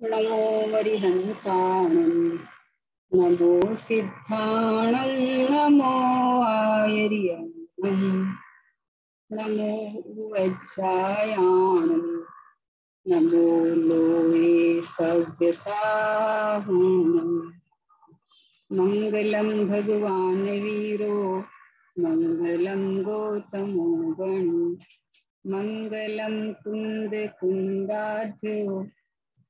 नमो वरिहन्ताणं नमो सिद्धाणं नमो आयर्यं नमो वज्रायाणं नमो लोये सव्यसाहूणं मङ्गलं भगवान् वीरो मङ्गलं गौतमो गणो मङ्गलं कुन्दकुन्दाध्यो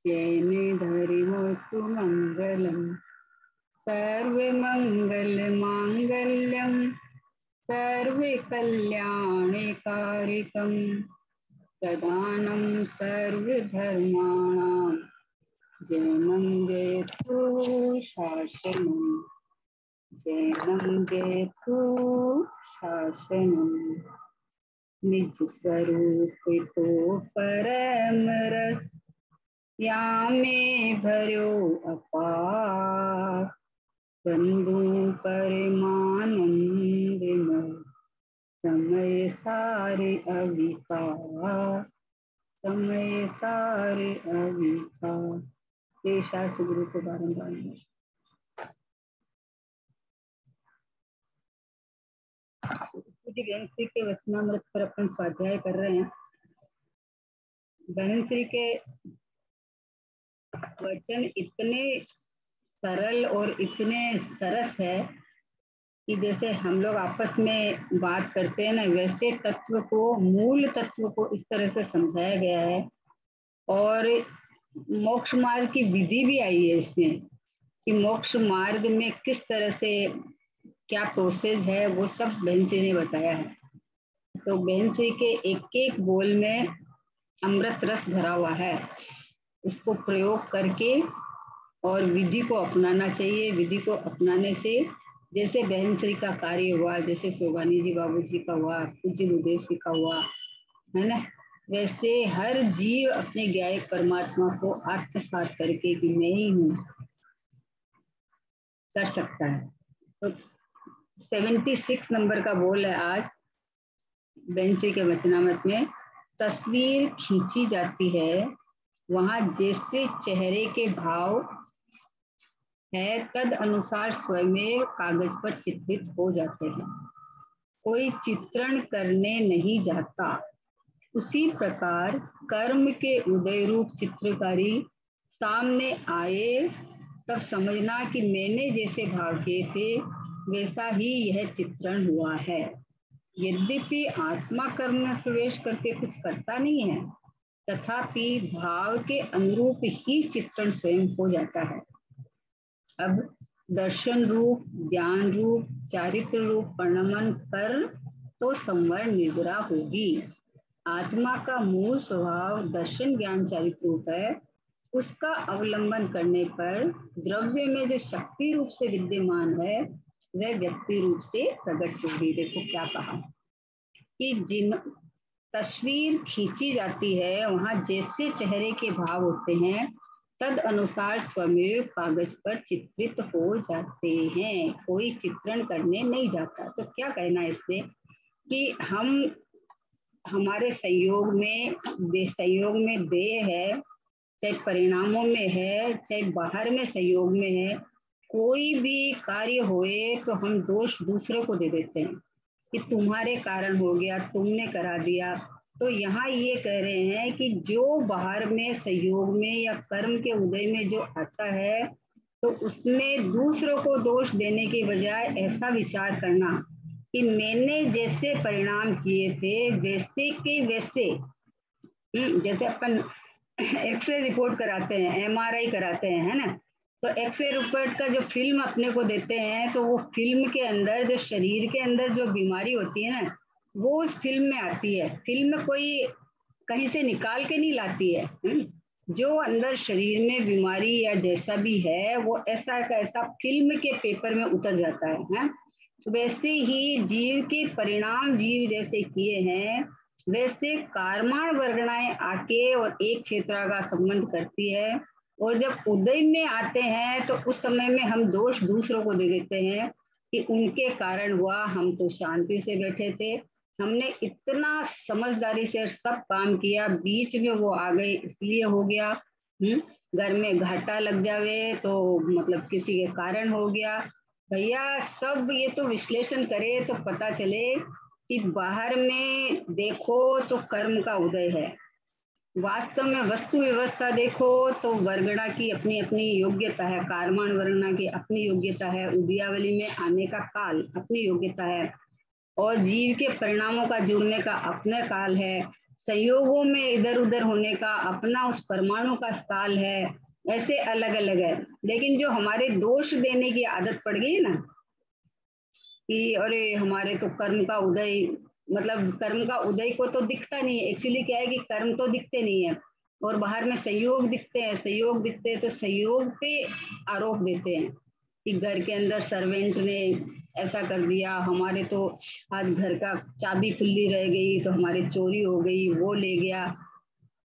जैन धर्मस्तु मङ्गलम् सर्वमङ्गलमाङ्गल्यं सर्वकल्याणकारिकं प्रधानं सर्वधर्माणां जैनं जयतु शासनं जैनं जयतु शासनं निज स्वरूप तो परम रस या में भर्यो अपार बंधु परमानंदमय समय सारे अविकार समय सारे अविकार। ये शास्त्र गुरु को बारंबार बहन श्री के वचनामृत पर अपन स्वाध्याय कर रहे हैं। बहन श्री के वचन इतने सरल और इतने सरस है कि जैसे हम लोग आपस में बात करते हैं ना, वैसे तत्व को, मूल तत्व को इस तरह से समझाया गया है। और मोक्ष मार्ग की विधि भी आई है इसमें कि मोक्ष मार्ग में किस तरह से क्या प्रोसेस है, वो सब बहन श्री ने बताया है। तो बहन श्री के एक एक बोल में अमृत रस भरा हुआ है, उसको प्रयोग करके और विधि को अपनाना चाहिए। विधि को अपनाने से जैसे बहन श्री का कार्य हुआ, जैसे सोगानी जी बाबू जी का हुआ, पूज्य गुरुदेव जी का हुआ है ना, वैसे हर जीव अपने ज्ञायक परमात्मा को आत्मसात करके कि मैं ही हूँ कर सकता है। तो 76 नंबर का बोल है आज बहन श्री के वचनामृत में। तस्वीर खींची जाती है वहां जैसे चेहरे के भाव है तद अनुसार स्वयं कागज पर चित्रित हो जाते हैं। कोई चित्रण करने नहीं जाता। उसी प्रकार कर्म के उदय रूप चित्रकारी सामने आए तब समझना कि मैंने जैसे भाव किए थे वैसा ही यह चित्रण हुआ है। यद्यपि आत्मा कर्म में प्रवेश करके कुछ करता नहीं है, तथापि भाव के अनुरूप ही चित्रण स्वयं हो जाता है। अब दर्शन रूप, ज्ञान रूप, चारित्र रूप परिणमन कर तो संवर निद्रा होगी। आत्मा का मूल स्वभाव दर्शन ज्ञान चारित्र रूप है। उसका अवलंबन करने पर द्रव्य में जो शक्ति रूप से विद्यमान है वह व्यक्ति रूप से प्रकट होगी। देखो क्या कहा कि जिन तस्वीर खींची जाती है वहां जैसे चेहरे के भाव होते हैं तद अनुसार स्वयं कागज पर चित्रित हो जाते हैं। कोई चित्रण करने नहीं जाता। तो क्या कहना है इसमें कि हम हमारे संयोग में देह है, चाहे परिणामों में है, चाहे बाहर में संयोग में है, कोई भी कार्य होए तो हम दोष दूसरे को दे देते हैं कि तुम्हारे कारण हो गया, तुमने करा दिया। तो यहाँ ये कह रहे हैं कि जो बाहर में संयोग में या कर्म के उदय में जो आता है तो उसमें दूसरों को दोष देने के बजाय ऐसा विचार करना कि मैंने जैसे परिणाम किए थे वैसे के वैसे, जैसे अपन एक्सरे रिपोर्ट कराते हैं, एमआरआई कराते हैं, है ना, तो एक्सरे रिपोर्ट का जो फिल्म अपने को देते हैं तो वो फिल्म के अंदर जो शरीर के अंदर जो बीमारी होती है ना वो उस फिल्म में आती है। फिल्म कोई कहीं से निकाल के नहीं लाती है। जो अंदर शरीर में बीमारी या जैसा भी है वो ऐसा का ऐसा फिल्म के पेपर में उतर जाता है। वैसे ही जीव के परिणाम जीव जैसे किए हैं वैसे कार्माण वर्गणाएं आके और एक क्षेत्र का संबंध करती है। और जब उदय में आते हैं तो उस समय में हम दोष दूसरों को दे देते हैं कि उनके कारण हुआ, हम तो शांति से बैठे थे, हमने इतना समझदारी से सब काम किया, बीच में वो आ गए इसलिए हो गया। घर में घाटा लग जावे तो मतलब किसी के कारण हो गया। भैया सब ये तो विश्लेषण करे तो पता चले कि बाहर में देखो तो कर्म का उदय है, वास्तव में वस्तु व्यवस्था देखो तो वर्गणा की अपनी अपनी योग्यता है, कारमान वर्गणा की अपनी योग्यता है, उदयावली में आने का काल अपनी योग्यता है, और जीव के परिणामों का जुड़ने का अपना काल है, संयोगों में इधर उधर होने का अपना उस परमाणु का काल है। ऐसे अलग अलग है, लेकिन जो हमारे दोष देने की आदत पड़ गई है ना कि अरे हमारे तो कर्म का उदय, मतलब कर्म का उदय को तो दिखता नहीं है। एक्चुअली क्या है कि कर्म तो दिखते नहीं है और बाहर में संयोग दिखते हैं, संयोग दिखते हैं तो संयोग पे आरोप देते हैं कि घर के अंदर सर्वेंट ने ऐसा कर दिया, हमारे तो आज घर का चाबी खुली रह गई तो हमारी चोरी हो गई, वो ले गया।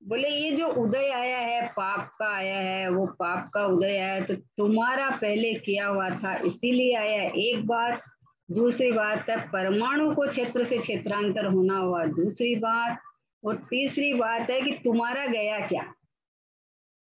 बोले ये जो उदय आया है पाप का आया है, वो पाप का उदय आया है तो तुम्हारा पहले किया हुआ था इसीलिए आया है, एक बात। दूसरी बात है परमाणु को क्षेत्र से क्षेत्रांतर होना हुआ, दूसरी बात। और तीसरी बात है कि तुम्हारा गया क्या,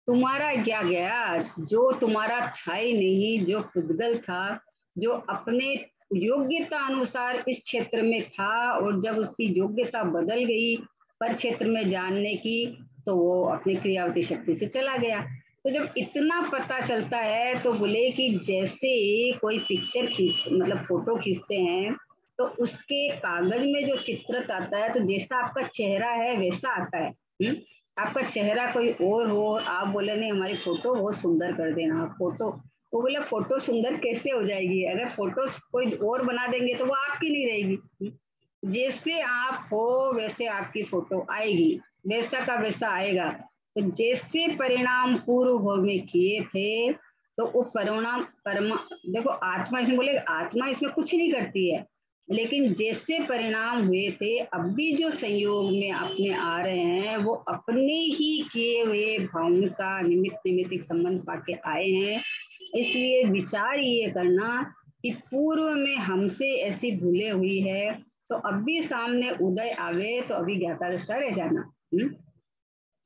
तुम्हारा क्या गया, जो तुम्हारा था ही नहीं, जो पुद्गल था, जो अपने योग्यता अनुसार इस क्षेत्र में था और जब उसकी योग्यता बदल गई पर क्षेत्र में जानने की तो वो अपनी क्रियावती शक्ति से चला गया। तो जब इतना पता चलता है तो बोले कि जैसे कोई पिक्चर खींच मतलब फोटो खींचते हैं तो उसके कागज में जो चित्रित आता है तो जैसा आपका चेहरा है वैसा आता है। आपका चेहरा कोई और हो, आप बोले नहीं हमारी फोटो बहुत सुंदर कर देना, फोटो, वो बोले फोटो सुंदर कैसे हो जाएगी, अगर फोटो कोई और बना देंगे तो वो आपकी नहीं रहेगी। जैसे आप हो वैसे आपकी फोटो आएगी, वैसा का वैसा आएगा। तो जैसे परिणाम पूर्व भोग में किए थे तो वो परिणाम परमा, देखो आत्मा इसमें बोले आत्मा इसमें कुछ नहीं करती है, लेकिन जैसे परिणाम हुए थे अब भी जो संयोग में अपने आ रहे हैं वो अपने ही किए हुए भावना का निमित्त निमित्तिक संबंध पाके आए हैं। इसलिए विचार ये करना कि पूर्व में हमसे ऐसी भूले हुई है तो अब भी सामने उदय आवे तो अभी ज्ञाता दृष्टा रह जाना,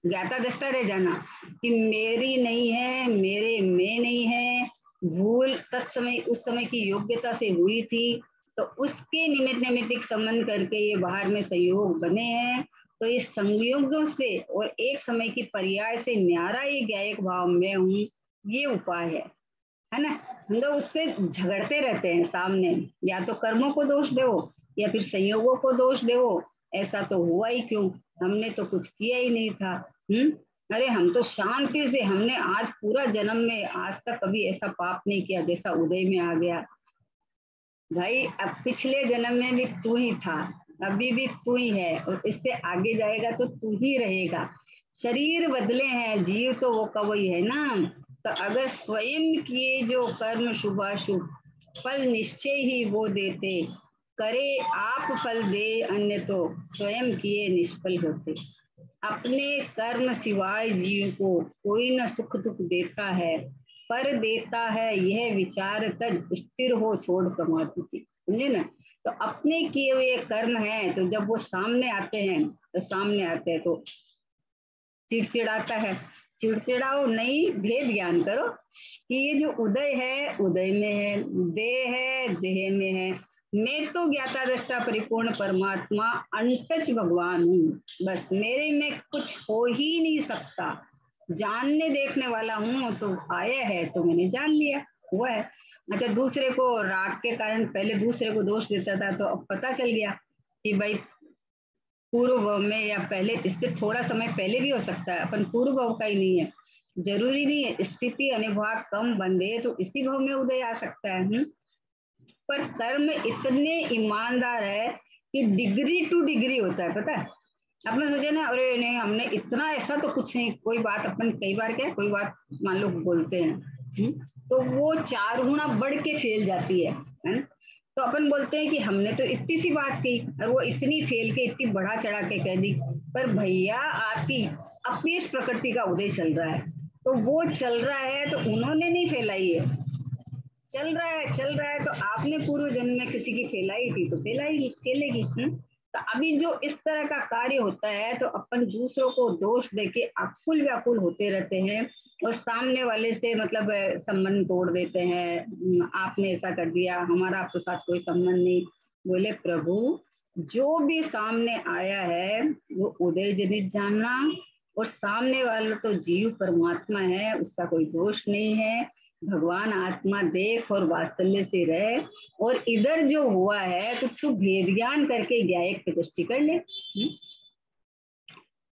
ज्ञाता दृष्टा रह जाना कि मेरी नहीं है, मेरे में नहीं है, भूल तत्समय उस समय की योग्यता से हुई थी तो उसके निमित्त निमित्तिक संबंध करके ये बाहर में संयोग बने हैं। तो इस संयोगों से और एक समय की पर्याय से न्यारा ये ज्ञायक भाव में हूँ, ये उपाय है ना। हम लोग उससे झगड़ते रहते हैं सामने, या तो कर्मों को दोष दो या फिर संयोगों को दोष दो, ऐसा तो हुआ ही क्यों, हमने तो कुछ किया ही नहीं था। अरे हम तो शांति से, हमने आज पूरा जन्म में आज तक कभी ऐसा पाप नहीं किया जैसा उदय में आ गया। भाई अब पिछले जन्म में भी तू ही था, अभी भी तू ही है और इससे आगे जाएगा तो तू ही रहेगा। शरीर बदले हैं, जीव तो वो का वही है ना। तो अगर स्वयं किए जो कर्म शुभाशुभ फल निश्चय ही वो देते, करे आप फल दे अन्य तो स्वयं किए निष्फल होते। अपने कर्म सिवाय जीव को कोई न सुख दुख देता है, पर देता है यह विचार तज स्थिर हो छोड़ कमाती, समझे ना। तो अपने किए हुए कर्म हैं तो जब वो सामने आते हैं तो चिड़चिड़ाता है, चिड़चिड़ाओ नहीं, भेद ज्ञान करो कि ये जो उदय है उदय में है, देह है देह में है, मैं तो ज्ञाता दृष्टा परिपूर्ण परमात्मा अनटच भगवान हूँ, बस मेरे में कुछ हो ही नहीं सकता, जानने देखने वाला हूँ तो आया है तो मैंने जान लिया, हुआ है। अच्छा दूसरे को राग के कारण पहले दूसरे को दोष देता था तो अब पता चल गया कि भाई पूर्व भाव में या पहले, इससे थोड़ा समय पहले भी हो सकता है, अपन पूर्व भाव का ही नहीं है, जरूरी नहीं है, स्थिति अनुभाग कम बंधे तो इसी भाव में उदय आ सकता है। पर कर्म इतने ईमानदार है कि डिग्री टू डिग्री होता है, पता है। आपने सोचा ना अरे नहीं हमने इतना, ऐसा तो कुछ नहीं, कोई बात अपन कई बार क्या कोई बात मान लो बोलते हैं, तो वो 4 गुना बढ़ के फैल जाती है ना। तो अपन बोलते हैं कि हमने तो इतनी सी बात की और वो इतनी फैल के इतनी बढ़ा चढ़ा के कह दी, पर भैया आपकी अपनी इस प्रकृति का उदय चल रहा है, तो वो चल रहा है तो उन्होंने नहीं फैलाई है, चल रहा है तो आपने पूर्व जन्म में किसी की फैलाई थी तो फैलाई फैलेगी। तो अभी जो इस तरह का कार्य होता है तो अपन दूसरों को दोष देके आकुल व्याकुल होते रहते हैं और सामने वाले से मतलब संबंध तोड़ देते हैं। आपने ऐसा कर दिया, हमारा आपके साथ कोई संबंध नहीं। बोले प्रभु, जो भी सामने आया है वो उदय जनित जानना, और सामने वाला तो जीव परमात्मा है, उसका कोई दोष नहीं है। भगवान आत्मा देख और वात्सल्य से रह, और इधर जो हुआ है तो तू भेद ज्ञान करके ज्ञायक की पुष्टि कर ले।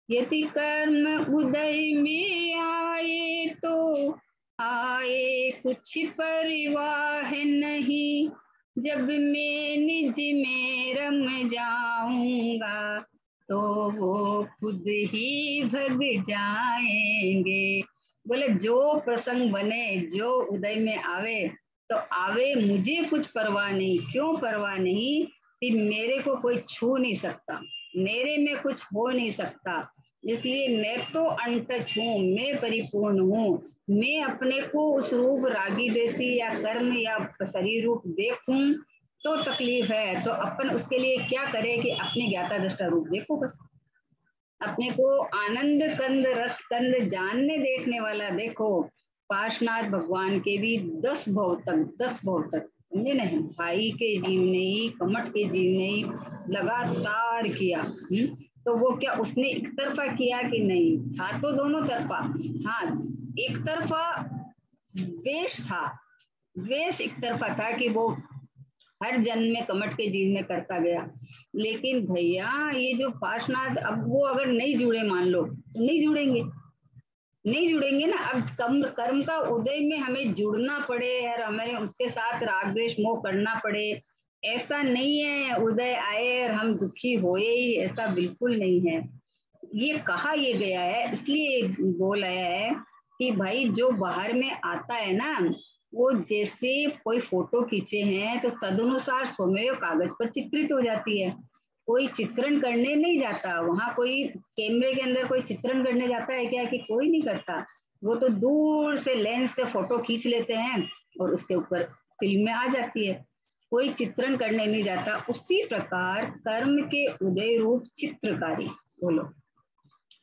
यदि कर्म उदय में आए तो आए कुछ परिवाह नहीं, जब मैं निज में रम जाऊंगा तो वो खुद ही भग जाएंगे। बोले जो प्रसंग बने, जो उदय में आवे तो आवे, मुझे कुछ परवाह नहीं। क्यों परवाह नहीं? कि मेरे को कोई छू नहीं सकता, मेरे में कुछ हो नहीं सकता, इसलिए मैं तो अनटच हूँ, मैं परिपूर्ण हूँ। मैं अपने को उस रूप रागी देसी या कर्म या शरीर रूप देखूं तो तकलीफ है। तो अपन उसके लिए क्या करें कि अपने ज्ञाता दृष्टा रूप देखो बस, अपने को आनंद कंद रस कंद जानने देखने वाला देखो। पार्शनाथ भगवान के भी 10 भव तक, 10 भव तक, समझे नहीं, भाई के जीव ने ही, कमठ के जीव ने ही लगातार किया। तो वो क्या उसने एक तरफा किया कि नहीं? था तो दोनों तरफा। हाँ, एक तरफा द्वेष था, द्वेष एक तरफा था कि वो हर जन्म में कमट के जीव में करता गया। लेकिन भैया ये जो पार्शनाथ, अब वो अगर नहीं जुड़े मान लो तो नहीं जुड़ेंगे, नहीं जुड़ेंगे ना। अब कर्म कर्म का उदय में हमें जुड़ना पड़े और हमें उसके साथ राग द्वेष मोह करना पड़े, ऐसा नहीं है। उदय आए और हम दुखी होए ही, ऐसा बिल्कुल नहीं है। ये कहा ये गया है, इसलिए बोल आया है कि भाई जो बाहर में आता है ना, वो जैसे कोई फोटो खींचे हैं तो तदनुसार स्वमेव कागज पर चित्रित हो जाती है। कोई चित्रण करने नहीं जाता वहां, कोई कैमरे के अंदर कोई चित्रण करने जाता है क्या? कि कोई नहीं करता। वो तो दूर से लेंस से फोटो खींच लेते हैं और उसके ऊपर फिल्म में आ जाती है, कोई चित्रण करने नहीं जाता। उसी प्रकार कर्म के उदय रूप चित्रकारी, बोलो,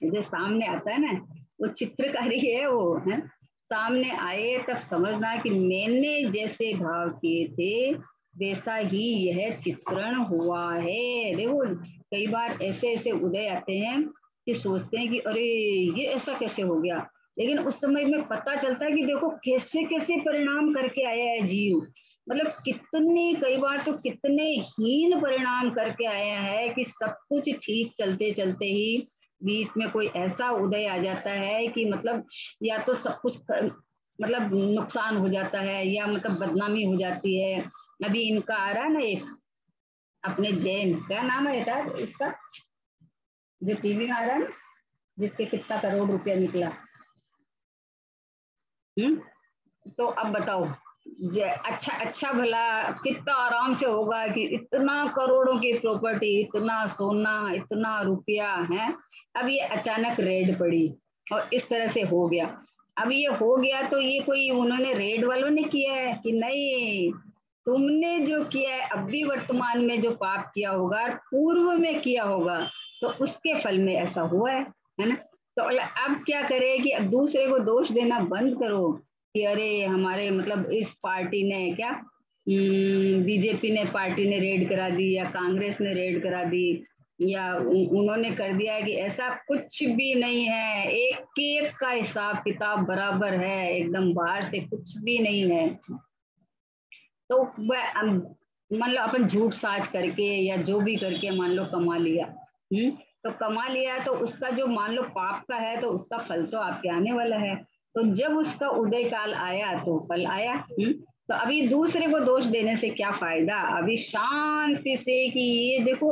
जो सामने आता है ना वो चित्रकारी है, वो है। सामने आए तब समझना कि मैंने जैसे भाव किए थे वैसा ही यह चित्रण हुआ है। देखो कई बार ऐसे ऐसे उदय आते हैं कि सोचते हैं कि अरे ये ऐसा कैसे हो गया, लेकिन उस समय में पता चलता है कि देखो कैसे कैसे परिणाम करके आया है जीव। मतलब कितने, कई बार तो कितने हीन परिणाम करके आया है कि सब कुछ ठीक चलते चलते ही बीच में कोई ऐसा उदय आ जाता है कि मतलब या तो सब कुछ मतलब नुकसान हो जाता है, या मतलब बदनामी हो जाती है। अभी इनका आ रहा है ना एक, अपने जैन, क्या नाम है था इसका, जो टीवी में आ रहा है ना, जिसके कितना करोड़ रुपया निकला। तो अब बताओ, अच्छा अच्छा भला कितना आराम से होगा कि इतना करोड़ों की प्रॉपर्टी, इतना सोना, इतना रुपया है। अब ये अचानक रेड पड़ी और इस तरह से हो गया। अब ये हो गया तो ये कोई उन्होंने रेड वालों ने किया है कि नहीं? तुमने जो किया है अब भी वर्तमान में जो पाप किया होगा, पूर्व में किया होगा, तो उसके फल में ऐसा हुआ है ना? तो अब क्या करे कि अब दूसरे को दोष देना बंद करो कि अरे हमारे मतलब इस पार्टी ने क्या, बीजेपी ने पार्टी ने रेड करा दी, या कांग्रेस ने रेड करा दी, या उन्होंने कर दिया है, कि ऐसा कुछ भी नहीं है। एक एक का हिसाब किताब बराबर है, एकदम बाहर से कुछ भी नहीं है। तो मान लो अपन झूठ साज करके या जो भी करके मान लो कमा लिया, तो कमा लिया तो उसका जो मान लो पाप का है तो उसका फल तो आपके आने वाला है। तो जब उसका उदय काल आया तो फल आया। तो अभी दूसरे को दोष देने से क्या फायदा? अभी शांति से कि ये देखो,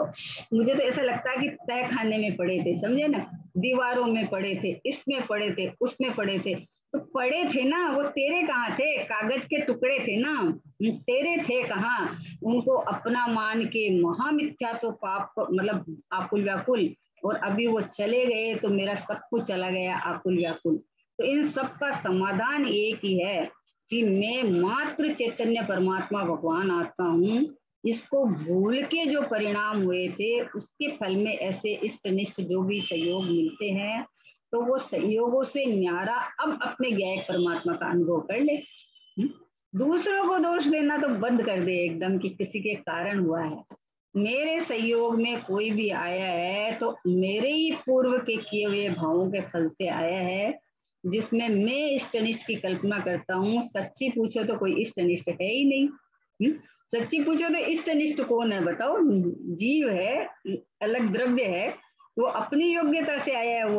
मुझे तो ऐसा लगता है कि तय खाने में पड़े थे, समझे ना, दीवारों में पड़े थे, इसमें पड़े थे, उसमें पड़े थे। तो पड़े थे ना, वो तेरे कहाँ थे? कागज के टुकड़े थे ना, तेरे थे कहाँ? उनको अपना मान के महामिथ्या तो पाप मतलब आकुल व्याकुल, और अभी वो चले गए तो मेरा सब कुछ चला गया आकुल व्याकुल। तो इन सब का समाधान एक ही है कि मैं मात्र चैतन्य परमात्मा भगवान आत्मा हूँ, इसको भूल के जो परिणाम हुए थे उसके फल में ऐसे इष्टनिष्ठ जो भी सहयोग मिलते हैं, तो वो सहयोगों से न्यारा अब अपने ज्ञायक परमात्मा का अनुभव कर ले। दूसरों को दोष देना तो बंद कर दे एकदम कि किसी के कारण हुआ है। मेरे सहयोग में कोई भी आया है तो मेरे ही पूर्व के किए हुए भावों के फल से आया है, जिसमें मैं इष्ट अनिष्ट की कल्पना करता हूँ। सच्ची पूछो तो कोई इष्ट अनिष्ट है ही नहीं। सच्ची पूछो तो इष्ट अनिष्ट कौन है बताओ? जीव है, अलग द्रव्य है, वो अपनी योग्यता से आया है,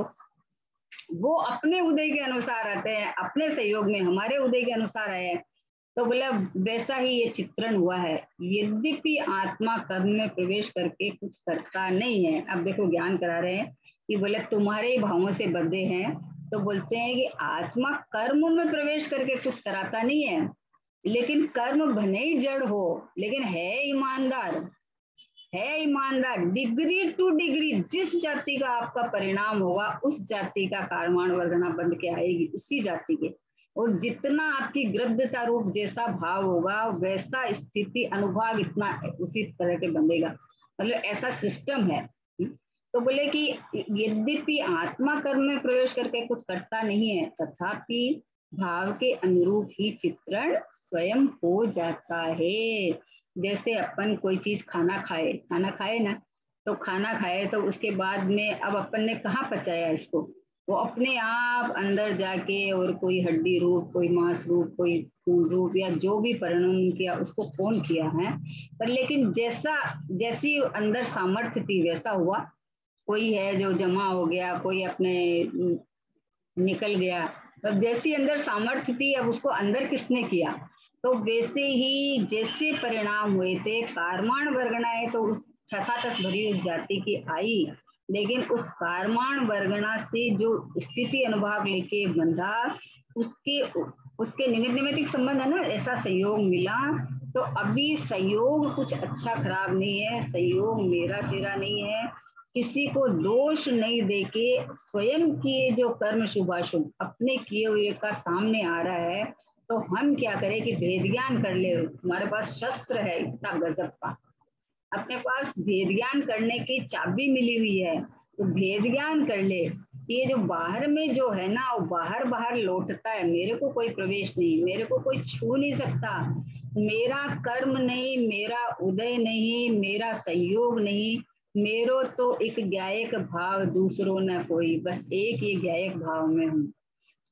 वो अपने उदय के अनुसार आते हैं, अपने सहयोग में हमारे उदय के अनुसार आए हैं। तो बोला वैसा ही ये चित्रण हुआ है। यद्यपि आत्मा कर्म में प्रवेश करके कुछ करता नहीं है। अब देखो ज्ञान करा रहे हैं कि बोले तुम्हारे भावों से बंधे हैं, तो बोलते हैं कि आत्मा कर्म में प्रवेश करके कुछ कराता नहीं है, लेकिन कर्म भले ही जड़ हो लेकिन है ईमानदार, है ईमानदार। डिग्री टू डिग्री जिस जाति का आपका परिणाम होगा उस जाति का कारवाण वर्गना बंध के आएगी उसी जाति के, और जितना आपकी गृद्धता रूप जैसा भाव होगा वैसा स्थिति अनुभाग इतना उसी तरह के बंधेगा। मतलब ऐसा सिस्टम है। तो बोले कि यद्यपि आत्मा कर्म में प्रवेश करके कुछ करता नहीं है, तथापि भाव के अनुरूप ही चित्रण स्वयं हो जाता है। जैसे अपन कोई चीज खाना खाए ना, तो खाना खाए तो उसके बाद में अब अपन ने कहाँ पचाया इसको, वो अपने आप अंदर जाके, और कोई हड्डी रूप, कोई मांस रूप, कोई खून रूप, या जो भी परिणाम किया उसको कौन किया है। पर लेकिन जैसी अंदर सामर्थ्य थी वैसा हुआ। कोई है जो जमा हो गया, कोई अपने निकल गया। अब जैसी अंदर सामर्थ्य थी अब उसको अंदर किसने किया, तो वैसे ही जैसे परिणाम हुए थे कारमाण वर्गणा है तो उस ठसाठस भरी उस जाति की आई, लेकिन उस कारमाण वर्गणा से जो स्थिति अनुभाग लेके बंधा, उसके उसके निमित्त निमित्तिक संबंध है ना, ऐसा सहयोग मिला। तो अभी सहयोग कुछ अच्छा खराब नहीं है, सहयोग मेरा तेरा नहीं है, किसी को दोष नहीं देके स्वयं किए जो कर्म शुभाशुभ अपने किए हुए का सामने आ रहा है, तो हम क्या करें कि भेद ज्ञान कर ले। तुम्हारे पास शस्त्र है इतना गजब का, अपने पास भेद ज्ञान करने की चाबी मिली हुई है, तो भेद ज्ञान कर ले। ये जो बाहर में जो है ना वो बाहर बाहर लौटता है, मेरे को कोई प्रवेश नहीं, मेरे को कोई छू नहीं सकता, मेरा कर्म नहीं, मेरा उदय नहीं, मेरा संयोग नहीं, मेरो तो एक ज्ञायक भाव दूसरों न कोई, बस एक ये ज्ञायक भाव में हूँ।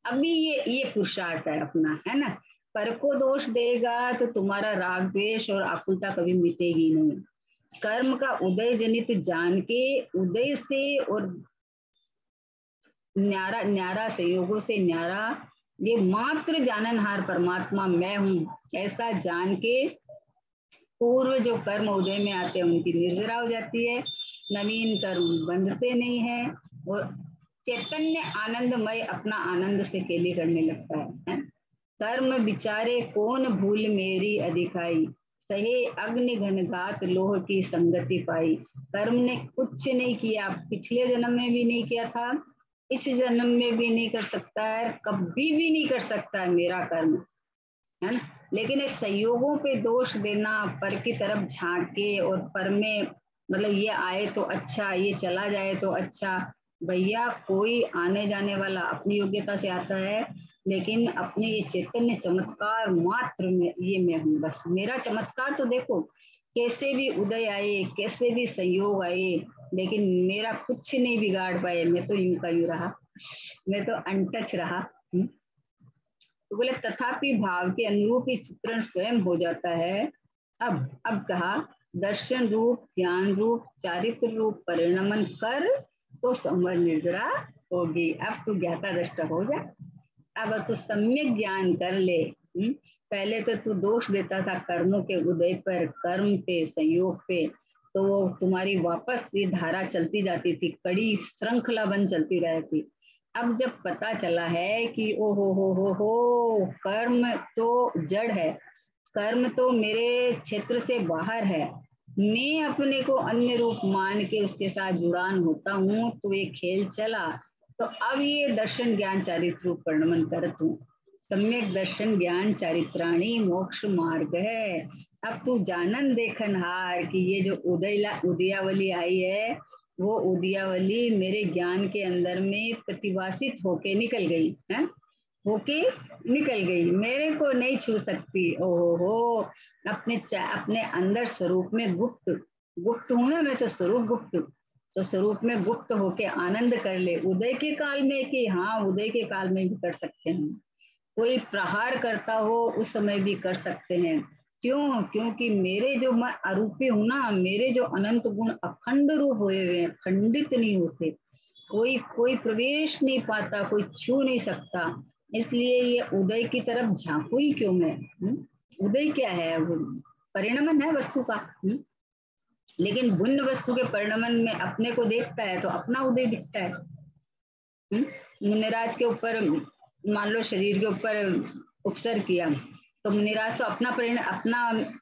अभी ये पुरुषार्थ है अपना, है ना। पर को दोष देगा तो तुम्हारा राग द्वेष और आकुलता कभी मिटेगी नहीं। कर्म का उदय जनित जान के उदय से और न्यारा न्यारा संयोगों से न्यारा ये मात्र जाननहार परमात्मा मैं हूँ ऐसा जान के पूर्व जो कर्म उदय में आते हैं उनकी निर्जरा हो जाती है, नवीन कर्म बंधते नहीं है, और चैतन्य आनंदमय अपना आनंद से केली करने लगता है। कर्म विचारे कौन भूल मेरी अधिकाई, सहे अग्नि घनघात लोह की संगति पाई। कर्म ने कुछ नहीं किया, पिछले जन्म में भी नहीं किया था, इस जन्म में भी नहीं कर सकता है, कभी भी नहीं कर सकता है मेरा कर्म, है ना। लेकिन इस संयोगों पे दोष देना, पर की तरफ झांक के, और पर में मतलब ये आए तो अच्छा, ये चला जाए तो अच्छा। भैया कोई आने जाने वाला अपनी योग्यता से आता है, लेकिन अपने ये चैतन्य चमत्कार मात्र में ये मैं हूँ, बस मेरा चमत्कार तो देखो कैसे भी उदय आए, कैसे भी संयोग आए, लेकिन मेरा कुछ नहीं बिगाड़ पाए। मैं तो यूं का यूं रहा, मैं तो अनटच रहा। तो बोले तथापि भाव के अनुरूप ही चित्रण स्वयं हो जाता है। अब कहा दर्शन रूप, ज्ञान रूप, चारित्र रूप परिणमन कर तो समर निर्जरा होगी। अब तू ज्ञाता दृष्टा हो जा, अब तू सम्यक ज्ञान कर ले। पहले तो तू दोष देता था कर्मों के उदय पर, कर्म पे, संयोग पे, तो वो तुम्हारी वापस ये धारा चलती जाती थी, कड़ी श्रृंखला बन चलती रहती। अब जब पता चला है कि ओ हो कर्म तो जड़ है, कर्म तो मेरे क्षेत्र से बाहर है, मैं अपने को अन्य रूप मान के उसके साथ जुड़ान होता हूँ, तो ये खेल चला। तो अब ये दर्शन ज्ञान चारित्र रूप परिणमन करत हूँ। सम्यक दर्शन ज्ञान चारित्राणी मोक्ष मार्ग है। अब तू जानन देखन हार कि ये जो उदयावली आई है, वो उदयावली मेरे ज्ञान के अंदर में प्रतिभासित होके निकल गई है, होके निकल गई, मेरे को नहीं छू सकती। ओहो हो, अपने अंदर स्वरूप में गुप्त गुप्त हूं ना मैं, तो स्वरूप गुप्त, तो स्वरूप में गुप्त होके आनंद कर ले। उदय के काल में, कि हाँ उदय के काल में भी कर सकते हैं, कोई प्रहार करता हो उस समय भी कर सकते हैं। क्यों? क्योंकि मेरे जो मैं अरूपी हूं ना, मेरे जो अनंत गुण अखंड रूप हुए हुए हैं, खंडित नहीं होते, कोई कोई प्रवेश नहीं पाता, कोई छू नहीं सकता। इसलिए ये उदय की तरफ झांकू ही क्यों मैं? उदय क्या है? वो परिणमन है वस्तु का। लेकिन भिन्न वस्तु के परिणमन में अपने को देखता है तो अपना उदय दिखता है। मुनिराज के ऊपर मान लो शरीर के ऊपर उपसर्ग किया, तो मुनिराज तो अपना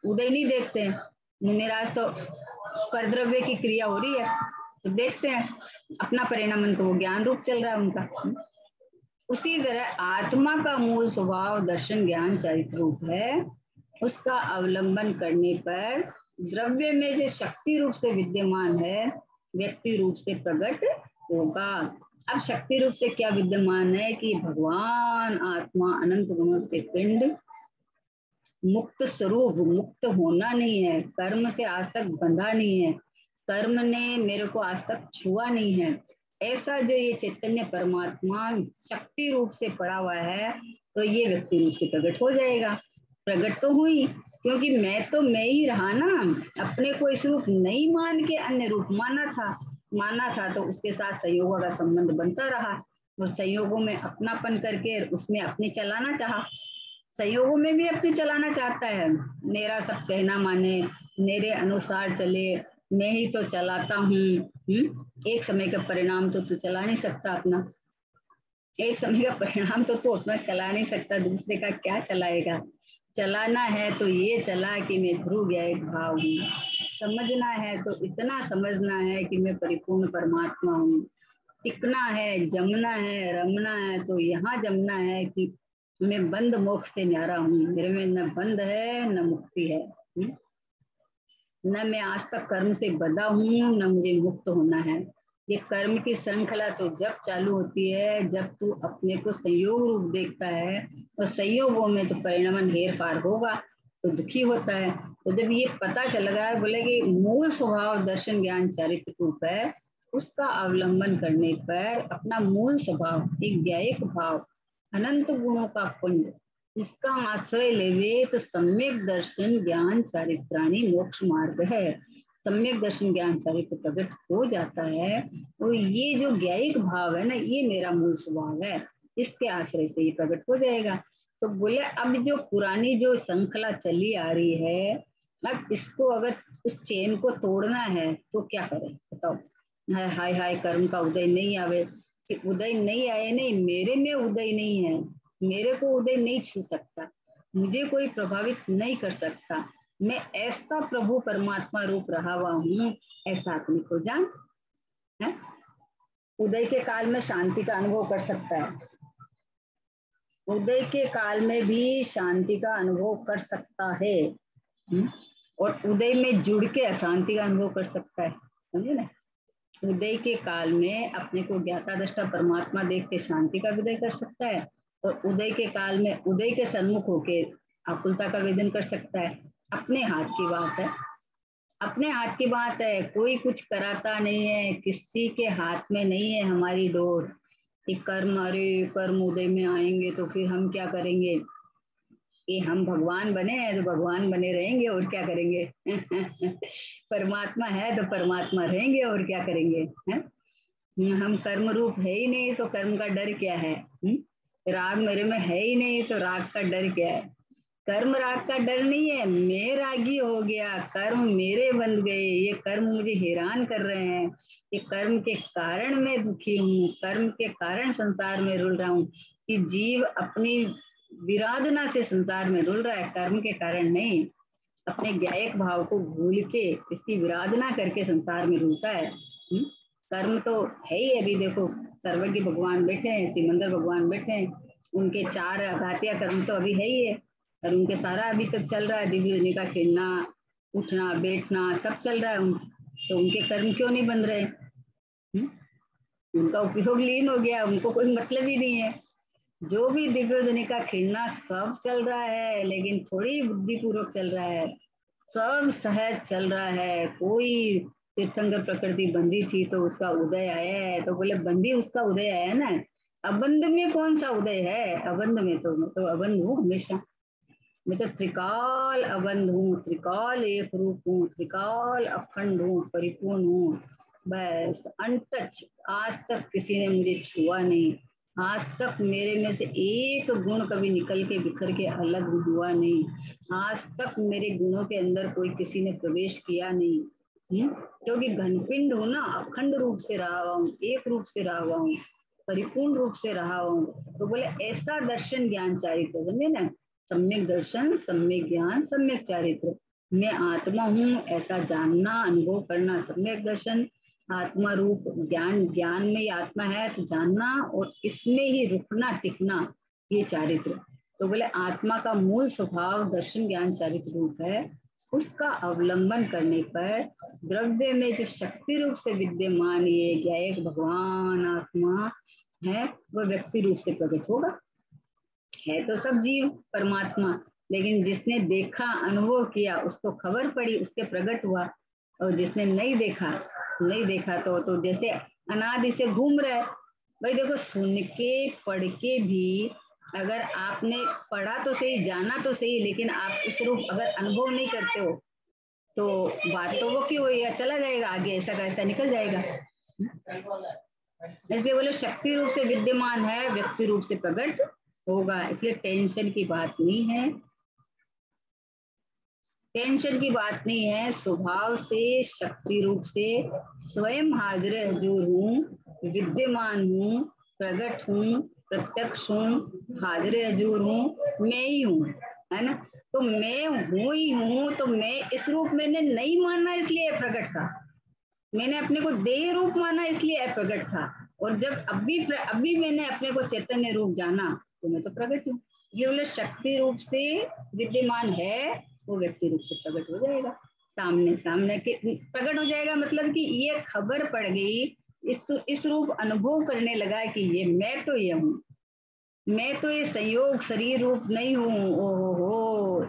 उदय नहीं देखते हैं। मुनिराज तो परद्रव्य की क्रिया हो रही है तो देखते हैं अपना परिणमन, तो वो ज्ञान रूप चल रहा है उनका। उसी तरह आत्मा का मूल स्वभाव दर्शन ज्ञान चरित्र रूप है। उसका अवलंबन करने पर द्रव्य में जो शक्ति रूप से विद्यमान है, व्यक्ति रूप से प्रकट होगा। अब शक्ति रूप से क्या विद्यमान है कि भगवान आत्मा अनंत गुणों से पिंड, मुक्त स्वरूप, मुक्त होना नहीं है, कर्म से आज तक बंधा नहीं है, कर्म ने मेरे को आज तक छुआ नहीं है, ऐसा जो ये चैतन्य परमात्मा शक्ति रूप से पड़ा हुआ है, तो ये व्यक्ति रूप से प्रकट हो जाएगा। प्रकट तो हुई, क्योंकि मैं तो मैं ही रहा ना, अपने को इस रूप नहीं मान के अन्य रूप माना था, तो उसके साथ संयोगों का संबंध बनता रहा, और संयोगों में अपनापन करके उसमें अपने चलाना चाहा, संयोगों में भी अपने चलाना चाहता है, मेरा सब कहना माने, मेरे अनुसार चले, मैं ही तो चलाता हूँ। एक समय का परिणाम तो तू चला नहीं सकता अपना, एक समय का परिणाम तो तू अपना चला नहीं सकता, दूसरे का क्या चलाएगा? चलाना है तो ये चला कि मैं ध्रुव या एक भाव हूँ, समझना है तो इतना समझना है कि मैं परिपूर्ण परमात्मा हूँ, टिकना है, जमना है, रमना है तो यहाँ जमना है कि मैं बंद मोक्ष से न्यारा हूँ, मेरे में न बंद है न मुक्ति है। न मैं आज तक कर्म से बंधा हूँ, न मुझे मुक्त होना है। ये कर्म की श्रृंखला तो जब चालू होती है जब तू अपने को संयोग रूप देखता है, तो संयोगों में तो परिणमन हेर फार होगा, तो दुखी होता है। तो जब ये पता चल गया, बोले कि मूल स्वभाव दर्शन ज्ञान चारित्र रूप है, उसका अवलंबन करने पर अपना मूल स्वभाव एक ज्ञायक भाव अनंत गुणों का पुण्य, इसका आश्रय लेवे तो सम्यक दर्शन ज्ञान चारित्राणी मोक्ष मार्ग है। सम्यक दर्शन ज्ञान चारित्र प्रकट हो जाता है, और ये जो ज्ञायिक भाव है ना, ये मेरा मूल स्वभाव है, इसके आश्रय से ये प्रकट हो जाएगा। तो बोले अब जो पुरानी जो श्रृंखला चली आ रही है, अब इसको अगर उस चेन को तोड़ना है तो क्या करें बताओ? हाय हाय कर्म का उदय नहीं आवे, कि उदय नहीं आए नहीं, मेरे में उदय नहीं है, मेरे को उदय नहीं छू सकता, मुझे कोई प्रभावित नहीं कर सकता, मैं ऐसा प्रभु परमात्मा रूप रहा हुआ हूँ, ऐसा अपने को जान है। उदय के काल में शांति का अनुभव कर सकता है, उदय के काल में भी शांति का अनुभव कर सकता है, और उदय में जुड़ के अशांति का अनुभव कर सकता है, समझे ना? उदय के काल में अपने को ज्ञाता दृष्टा परमात्मा देख के शांति का विदय कर सकता है, और उदय के काल में उदय के सन्मुख होके आकुलता का वेदन कर सकता है। अपने हाथ की बात है, अपने हाथ की बात है, कोई कुछ कराता नहीं है, किसी के हाथ में नहीं है हमारी डोर कि कर्म, अरे कर्म उदय में आएंगे तो फिर हम क्या करेंगे, कि हम भगवान बने हैं तो भगवान बने रहेंगे और क्या करेंगे परमात्मा है तो परमात्मा रहेंगे और क्या करेंगे, है? हम कर्म रूप है ही नहीं तो कर्म का डर क्या है? राग मेरे में है ही नहीं तो राग का डर क्या है? कर्म राग का डर नहीं है, मैं रागी हो गया, कर्म मेरे बन गए, ये कर्म मुझे हैरान कर रहे हैं, ये कर्म के कारण मैं दुखी हूँ, कर्म के कारण संसार में रुल रहा हूँ, कि जीव अपनी विराधना से संसार में रुल रहा है, कर्म के कारण नहीं, अपने ज्ञायक भाव को भूल के इसकी विराधना करके संसार में रुलता है। कर्म तो है ही, अभी देखो सर्वज्ञ भगवान बैठे हैं, सिमंदर भगवान बैठे हैं, उनके 4 आघातिया कर्म तो अभी है ही है, और उनके सारा अभी तक चल रहा है, दिव्य योनि का खेलना, उठना बैठना सब चल रहा है। तो उनके कर्म क्यों नहीं बन रहे? उनका उपयोग लीन हो गया, उनको कोई मतलब ही नहीं है। जो भी दिव्य योनि का खेलना सब चल रहा है, लेकिन थोड़ी बुद्धिपूर्वक चल रहा है, सब सहज चल रहा है। कोई तीर्थंकर प्रकृति बंदी थी तो उसका उदय आया है, तो बोले बंदी उसका उदय आया है ना, अबंध में कौन सा उदय है? अबंध में तो मैं तो अबंध हूँ हमेशा, मैं तो त्रिकाल अबंध हूँ, त्रिकाल एक रूप हूँ, त्रिकाल अखंड हूँ, परिपूर्ण हूँ, बस अनटच। आज तक किसी ने मुझे छुआ नहीं, आज तक मेरे में से एक गुण कभी निकल के बिखर के अलग हुआ नहीं, आज तक मेरे गुणों के अंदर कोई किसी ने प्रवेश किया नहीं। क्योंकि घनपिंड हूं ना, अखंड रूप से रहा हुआ हूँ, एक रूप से रहा हुआ हूँ, परिपूर्ण रूप से रहा हूँ। तो बोले ऐसा दर्शन ज्ञान चारित्र, समझे ना, सम्यक दर्शन, सम्यक ज्ञान, सम्यक चारित्र। मैं आत्मा हूँ ऐसा जानना, अनुभव करना, सम्यक दर्शन। आत्मा रूप ज्ञान, ज्ञान में ही आत्मा है तो जानना, और इसमें ही रुकना टिकना, ये चारित्र। तो बोले आत्मा का मूल स्वभाव दर्शन ज्ञान चारित्र रूप है। उसका अवलंबन करने पर द्रव्य में जो शक्ति रूप से विद्यमान ये ज्ञायक भगवान आत्मा है, वह व्यक्ति रूप से प्रकट होगा। है तो सब जीव परमात्मा, लेकिन जिसने देखा अनुभव किया उसको खबर पड़ी, उसके प्रकट हुआ। और जिसने नहीं देखा, नहीं देखा तो जैसे अनादि से घूम रहा है। भाई देखो, सुन के पढ़ के भी अगर आपने पढ़ा तो सही, जाना तो सही, लेकिन आप उस रूप अगर अनुभव नहीं करते हो तो बात तो वो क्यों हुई, या चला जाएगा आगे, ऐसा का ऐसा निकल जाएगा। इसलिए बोले शक्ति रूप से विद्यमान है, व्यक्ति रूप से प्रकट होगा। इसलिए टेंशन की बात नहीं है, टेंशन की बात नहीं है। स्वभाव से शक्ति रूप से स्वयं हाजिर हजूर हूँ, विद्यमान हूँ, प्रकट हूँ, प्रत्यक्ष हूँ, हाजिर हजूर हूँ, मैं ही हूँ, है ना। तो मैं हूँ ही हूँ, तो मैं इस रूप मैंने नहीं मानना इसलिए प्रकट था, मैंने अपने को देह रूप माना इसलिए प्रकट था। और जब अभी मैंने अपने को चैतन्य रूप जाना तो मैं तो प्रकट हूँ। ये बोले शक्ति रूप से विद्यमान है, वो व्यक्ति रूप से प्रकट हो जाएगा, सामने सामने के प्रकट हो जाएगा। मतलब कि ये खबर पड़ गई, इस रूप अनुभव करने लगा कि ये मैं तो ये हूँ, मैं तो ये संयोग शरीर रूप नहीं हूँ। ओहो हो,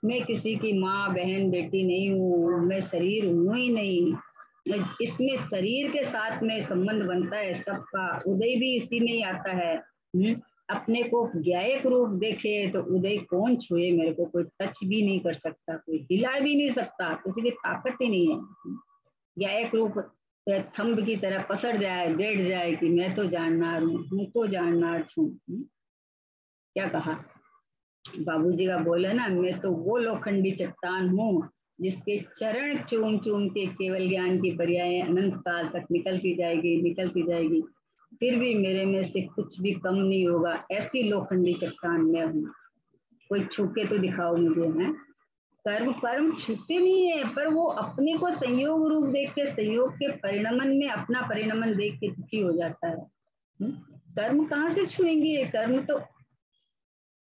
मैं किसी की माँ बहन बेटी नहीं हूँ, मैं शरीर हूँ ही नहीं। इसमें शरीर के साथ में संबंध बनता है सबका, उदय भी इसी में ही आता है। अपने को ज्ञायक रूप देखे तो उदय कौन छुए, मेरे को कोई टच भी नहीं कर सकता, कोई हिला भी नहीं सकता, किसी की ताकत ही नहीं है। ज्ञायक रूप थंब की तरह पसर जाए, बैठ जाए कि मैं तो जाननार हूँ तो जाननार छू। क्या कहा बाबूजी का बोले ना, मैं तो वो लोखंडी चट्टान हूँ जिसके चरण चूम चूम के केवल ज्ञान की पर्याय अनंत काल तक निकलती जाएगी, फिर भी मेरे में से कुछ भी कम नहीं होगा। ऐसी लोखंडी चट्टान मैं हूँ, कोई छू के तो दिखाओ मुझे। है कर्म परम छूते नहीं है, पर वो अपने को संयोग रूप देख के, संयोग के परिणमन में अपना परिणमन देख के दुखी हो जाता है। कर्म कहाँ से छुएंगे, कर्म तो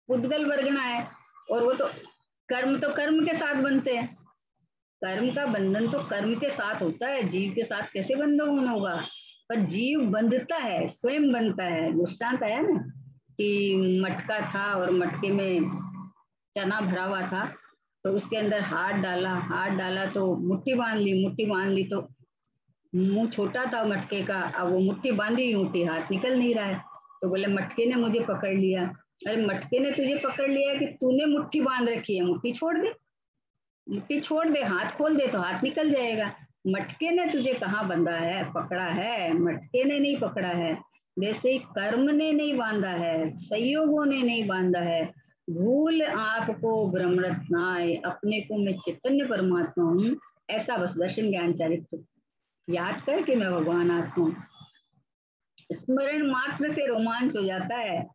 उद्गल वर्गना है, और वो तो कर्म के साथ बनते हैं। कर्म का बंधन तो कर्म के साथ होता है, जीव के साथ कैसे बंधन होगा। पर जीव बंधता है, स्वयं बनता है। दृष्टांत आया ना कि मटका था और मटके में चना भरा हुआ था, तो उसके अंदर हाथ डाला तो मुट्ठी बांध ली तो मुंह छोटा था मटके का, अब वो मुट्ठी बांधी मुट्ठी, हाथ निकल नहीं रहा है। तो बोले मटके ने मुझे पकड़ लिया। अरे मटके ने तुझे पकड़ लिया कि तूने मुट्ठी बांध रखी है, मुट्ठी छोड़ दे, मुट्ठी छोड़ दे, हाथ खोल दे तो हाथ निकल जाएगा। मटके ने तुझे कहाँ बंधा है, पकड़ा है, मटके ने नहीं पकड़ा है। वैसे ही कर्म ने नहीं बांधा है, संयोगों ने नहीं बांधा है। भूल आपको ब्रह्मरत नाय, अपने को मैं चैतन्य परमात्मा हूँ, ऐसा बस दर्शन ज्ञान चारित्र याद करके मैं भगवान आत्मा हूँ। स्मरण मात्र से रोमांच हो जाता है।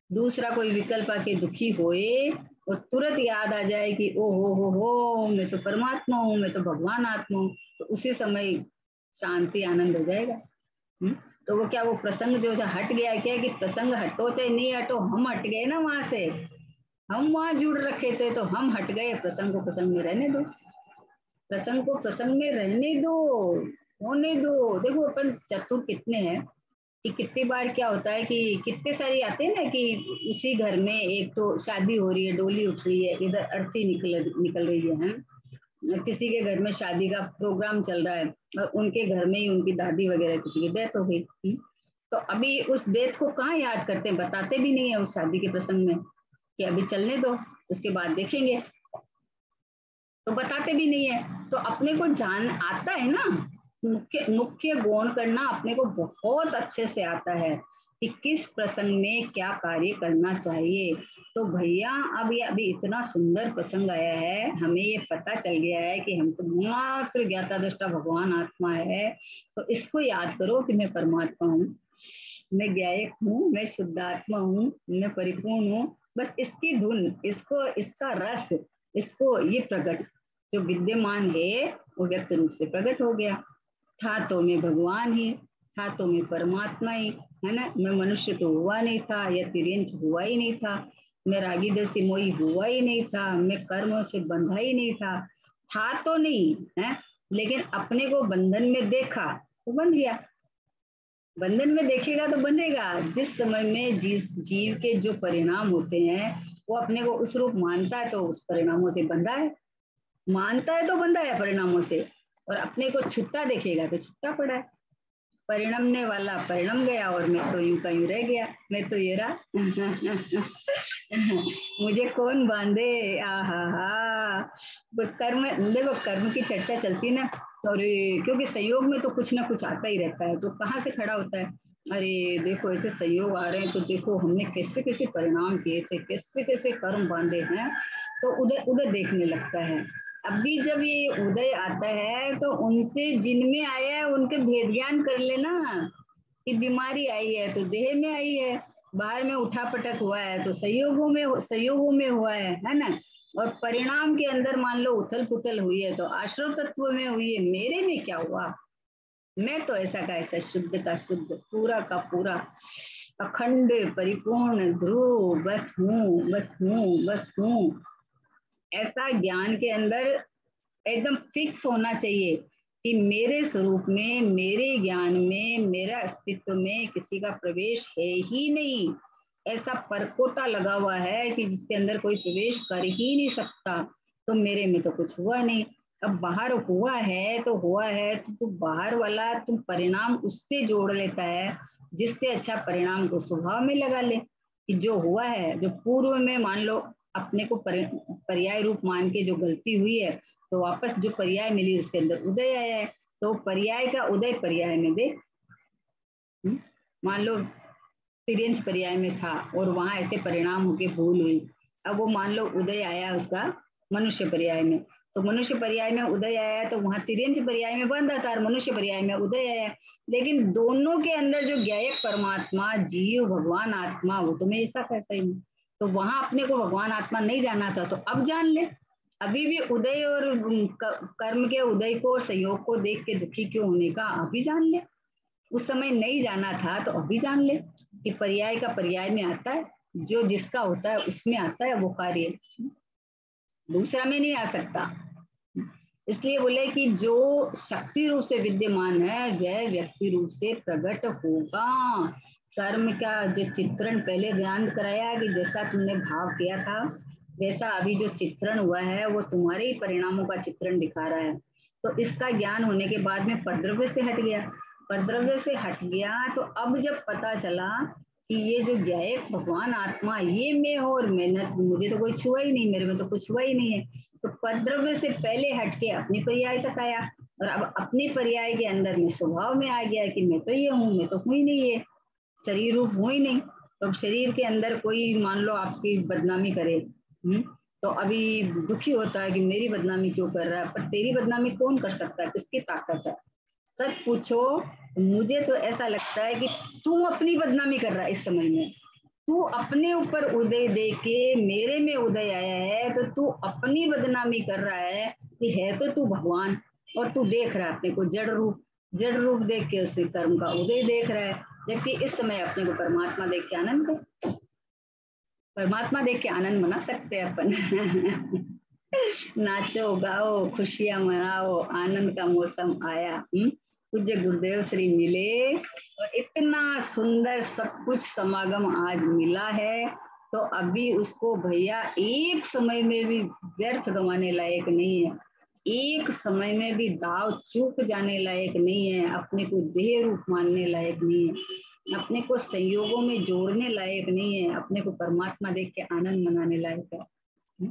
दूसरा कोई विकल्प आके दुखी होए और तुरंत याद आ जाए कि ओ हो मैं तो परमात्मा हूँ, मैं तो भगवान आत्मा हूँ, तो उसी समय शांति आनंद हो जाएगा। तो वो क्या, वो प्रसंग जो हट गया क्या, कि प्रसंग हटो चाहे नहीं हटो, हम हट गए ना वहां से। हम वहां जुड़ रखे थे तो हम हट गए। प्रसंग को प्रसंग में रहने दो, प्रसंग को प्रसंग में रहने दो, होने दो। देखो अपन चतुर कितने हैं कि कितनी बार क्या होता है कि कितने सारे आते हैं ना कि उसी घर में एक तो शादी हो रही है, डोली उठ रही है, इधर अर्थी निकल रही है। किसी के घर में शादी का प्रोग्राम चल रहा है और उनके घर में ही उनकी दादी वगैरह किसी की डेथ हो गई। तो अभी उस डेथ को कहाँ याद करते हैं, बताते भी नहीं है उस शादी के प्रसंग में कि अभी चलने दो, उसके बाद देखेंगे, तो बताते भी नहीं है। तो अपने को जान आता है ना, मुख्य मुख्य गौण करना अपने को बहुत अच्छे से आता है कि किस प्रसंग में क्या कार्य करना चाहिए। तो भैया अब ये अभी इतना सुंदर प्रसंग आया है, हमें ये पता चल गया है कि हम तो मात्र ज्ञाता दृष्टा भगवान आत्मा है। तो इसको याद करो कि मैं परमात्मा हूँ, मैं ज्ञायक हूँ, मैं शुद्धात्मा हूँ, मैं परिपूर्ण हूँ। बस इसकी धुन, इसको, इसका रस, इसको ये प्रकट जो विद्यमान है वो व्यक्त रूप से प्रकट हो गया। था तो मैं भगवान ही, था तो मैं परमात्मा ही, है ना। मैं मनुष्य तो हुआ नहीं था, या तिर्यंच हुआ ही नहीं था, मैं रागी दसी मोई हुआ ही नहीं था, मैं कर्मों से बंधा ही नहीं था तो नहीं है, लेकिन अपने को बंधन में देखा तो बन गया। बंधन में देखेगा तो बनेगा। जिस समय में जीव के जो परिणाम होते हैं वो अपने को उस रूप मानता है तो उस परिणामों से बंधा है, मानता है तो बंधा है परिणामों से, और अपने को छुट्टा देखेगा तो छुट्टा पड़ा है। परिणमने वाला परिणम गया और मैं तो यूं का यूं रह गया, मैं तो ये रहा। मुझे कौन बांधे। आहा हा, कर्म, देखो कर्म की चर्चा चलती ना, और क्योंकि संयोग में तो कुछ ना कुछ आता ही रहता है, तो कहाँ से खड़ा होता है। अरे देखो ऐसे संयोग आ रहे हैं तो देखो हमने कैसे कैसे परिणाम किए थे, कैसे कैसे कर्म बांधे हैं, तो उधर उधर देखने लगता है। अभी जब ये उदय आता है तो उनसे जिनमें आया है उनके भेद ज्ञान कर लेना कि बीमारी आई है तो देह में आई है, बाहर में उठा पटक हुआ है तो संयोगों में हुआ है ना। और परिणाम के अंदर मान लो उथल पुथल हुई है तो आश्रव तत्व में हुई है, मेरे में क्या हुआ। मैं तो ऐसा का ऐसा, शुद्ध का शुद्ध, पूरा का पूरा, अखंड परिपूर्ण ध्रुव, बस हूँ बस हूँ बस हूँ। ऐसा ज्ञान के अंदर एकदम फिक्स होना चाहिए कि मेरे स्वरूप में, मेरे ज्ञान में, मेरा अस्तित्व में किसी का प्रवेश है ही नहीं। ऐसा परकोटा लगा हुआ है कि जिसके अंदर कोई प्रवेश कर ही नहीं सकता। तो मेरे में तो कुछ हुआ नहीं। अब बाहर हुआ है तो हुआ है, तो तू बाहर वाला तुम परिणाम उससे जोड़ लेता है, जिससे अच्छा परिणाम को स्वभाव में लगा ले कि जो हुआ है, जो पूर्व में मान लो अपने को पर्याय रूप मान के जो गलती हुई है, तो वापस जो पर्याय मिली उसके अंदर उदय आया है। तो पर्याय का उदय पर्याय में देख। मान लो तिर्यंच पर्याय में था और वहां ऐसे परिणाम होके भूल हुई, अब वो मान लो उदय आया उसका मनुष्य पर्याय में, तो मनुष्य पर्याय में उदय आया तो वहां तिर्यंच पर्याय में बंधा था और मनुष्य पर्याय में उदय आया। लेकिन दोनों के अंदर जो ज्ञायक परमात्मा, जीव, भगवान आत्मा, वो तो मैं ऐसा कैसा ही नहीं। तो वहां अपने को भगवान आत्मा नहीं जाना था तो अब जान ले। अभी भी उदय और कर्म के उदय को और संयोग को देख के दुखी क्यों होने का, अभी जान ले। उस समय नहीं जाना था तो अभी जान ले कि पर्याय का पर्याय में आता है, जो जिसका होता है उसमें आता है वो कार्य, दूसरा में नहीं आ सकता। इसलिए बोले कि जो शक्ति रूप से विद्यमान है वह व्यक्ति रूप से प्रकट होगा। कर्म का जो चित्रण पहले ज्ञान कराया कि जैसा तुमने भाव किया था वैसा अभी जो चित्रण हुआ है वो तुम्हारे ही परिणामों का चित्रण दिखा रहा है। तो इसका ज्ञान होने के बाद में परद्रव्य से हट गया, परद्रव्य से हट गया तो अब जब पता चला कि ये जो ज्ञायक भगवान आत्मा ये मैं हो और मेहनत, मुझे तो कोई छुआ ही नहीं, मेरे में तो कुछ हुआ ही नहीं है। तो परद्रव्य से पहले हटके अपने पर्याय तक आया और अब अपने पर्याय के अंदर में स्वभाव में आ गया कि मैं तो ये हूँ, मैं तो हूँ ही नहीं, है शरीर रूप हूँ ही नहीं। तो शरीर के अंदर कोई मान लो आपकी बदनामी करे, तो अभी दुखी होता है कि मेरी बदनामी क्यों कर रहा है, पर तेरी बदनामी कौन कर सकता है, किसकी ताकत है। सच पूछो, मुझे तो ऐसा लगता है कि तू अपनी बदनामी कर रहा है इस समय में। तू अपने ऊपर उदय दे के मेरे में उदय आया है तो तू अपनी बदनामी कर रहा है तो तू भगवान, और तू देख रहा है अपने को जड़ रूप, जड़ रूप देख के उसमें कर्म का उदय देख रहा है, जबकि इस समय अपने को परमात्मा देख के आनंद है। परमात्मा देख के आनंद मना सकते हैं अपन। नाचो गाओ खुशियां मनाओ, आनंद का मौसम आया। पूज्य गुरुदेव श्री मिले और इतना सुंदर सब कुछ समागम आज मिला है, तो अभी उसको भैया एक समय में भी व्यर्थ गंवाने लायक नहीं है, एक समय में भी दाव चूक जाने लायक नहीं है, अपने को देह रूप मानने लायक नहीं है, अपने को संयोगों में जोड़ने लायक नहीं है, अपने को परमात्मा देख के आनंद मनाने लायक है।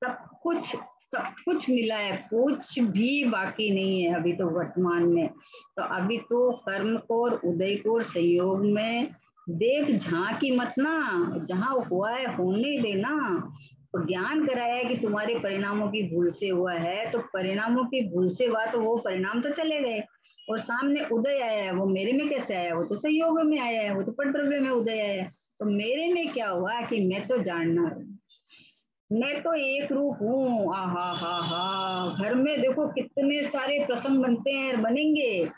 सब कुछ सब कुछ मिला है, कुछ भी बाकी नहीं है अभी तो वर्तमान में। तो अभी तो कर्म को और उदय को और संयोग में देख झांकी मत ना, जहां हुआ है होने देना। तो ज्ञान कराया है कि तुम्हारे परिणामों की भूल से हुआ है, तो परिणामों की भूल से हुआ तो वो परिणाम तो चले गए, और सामने उदय आया है, वो मेरे में कैसे आया, वो तो संयोग में आया है, वो तो परद्रव्य में उदय आया है। तो मेरे में क्या हुआ कि मैं तो जानना, मैं तो एक रूप हूँ। आहा हा हा, घर में देखो कितने सारे प्रसंग बनते हैं, बनेंगे।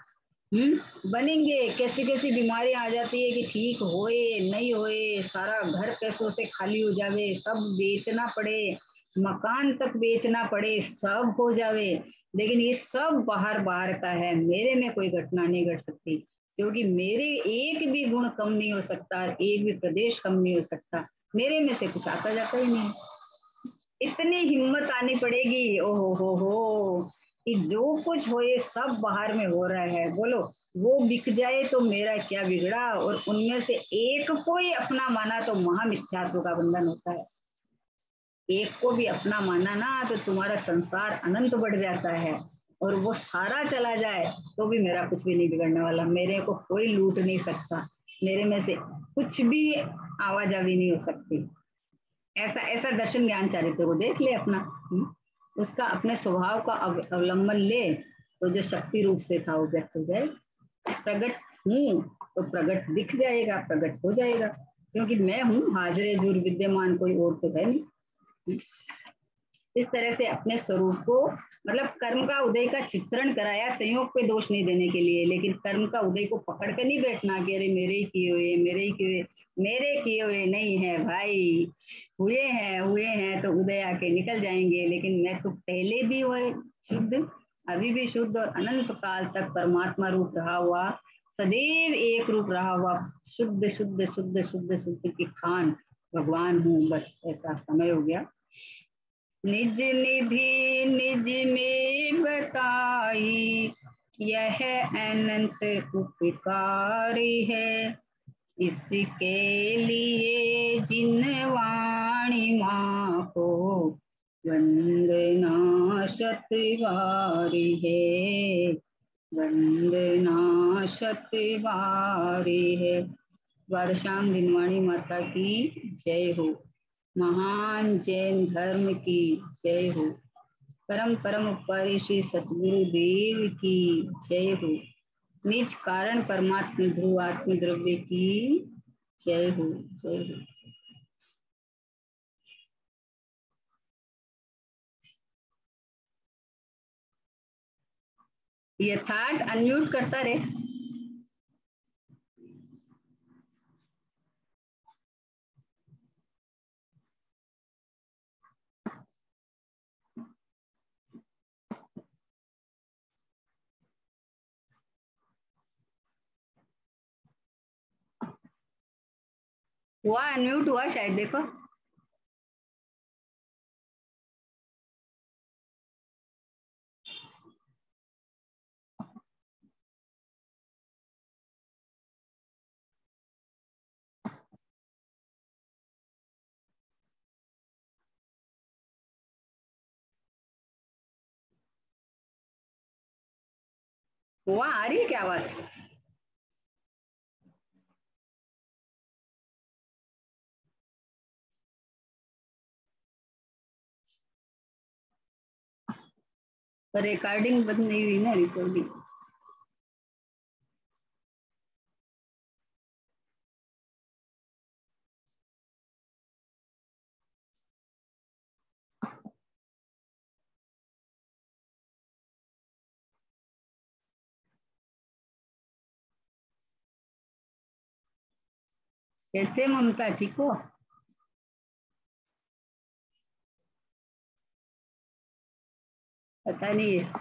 बनेंगे, कैसी कैसी बीमारी आ जाती है कि ठीक होए नहीं होए, सारा घर पैसों से खाली हो जावे, सब बेचना पड़े, मकान तक बेचना पड़े, सब हो जावे। लेकिन ये सब बाहर बाहर का है, मेरे में कोई घटना नहीं घट सकती, क्योंकि मेरे एक भी गुण कम नहीं हो सकता, एक भी प्रदेश कम नहीं हो सकता, मेरे में से कुछ आता जाता ही नहीं। इतनी हिम्मत आनी पड़ेगी, ओहो हो, कि जो कुछ हो ये सब बाहर में हो रहा है, बोलो वो बिक जाए तो मेरा क्या बिगड़ा, और उनमें से एक को ही अपना माना तो महामिथ्यात्व का बंधन होता है। एक को भी अपना माना ना तो तुम्हारा संसार अनंत बढ़ जाता है, और वो सारा चला जाए तो भी मेरा कुछ भी नहीं बिगड़ने वाला, मेरे को कोई लूट नहीं सकता, मेरे में से कुछ भी आवाजावी नहीं हो सकती। ऐसा ऐसा दर्शन ज्ञान चारित्र को देख ले अपना। उसका अपने स्वभाव का अवलंबन ले, तो जो शक्ति रूप से था वो व्यक्त हो जाए। प्रकट हूँ तो प्रकट दिख जाएगा, प्रकट हो जाएगा, क्योंकि मैं हूँ हाजरे जुर विद्यमान, कोई और तो है नहीं। इस तरह से अपने स्वरूप को, मतलब कर्म का उदय का चित्रण कराया संयोग पे दोष नहीं देने के लिए, लेकिन कर्म का उदय को पकड़ कर नहीं बैठना कि अरे मेरे ही किए हुए, मेरे ही किए हुए, मेरे किए हुए नहीं है भाई, हुए हैं तो उदय आके निकल जाएंगे, लेकिन मैं तो पहले भी हुए शुद्ध, अभी भी शुद्ध, और अनंत काल तक परमात्मा रूप रहा हुआ, सदैव एक रूप रहा हुआ, शुद्ध शुद्ध शुद्ध शुद्ध शुद्ध की खान भगवान हूँ। बस ऐसा समय हो गया। निज निधि निज में बताई, यह अनंत उपकारी है, इसके लिए जिन वाणी माँ को वंदना शत बारी है, वंदना शत बारी है। द्वादशांग दिनवाणी माता की जय हो। महान जैन धर्म की जय हो। परम परम उपकारी श्री सतगुरु देव की जय हो। निज कारण परमात्म ध्रुव आत्म द्रव्य की जय हो, जय हो। यथार्थ अनम्यूट करता रहे। हुआ, अनम्यूट हुआ शायद, देखो। हुआ, आ रही है क्या आवाज? रिकॉर्डिंग बंद नहीं हुई ना, रिकॉर्डिंग। कैसे ममता, ठीक हो? पता नहीं है।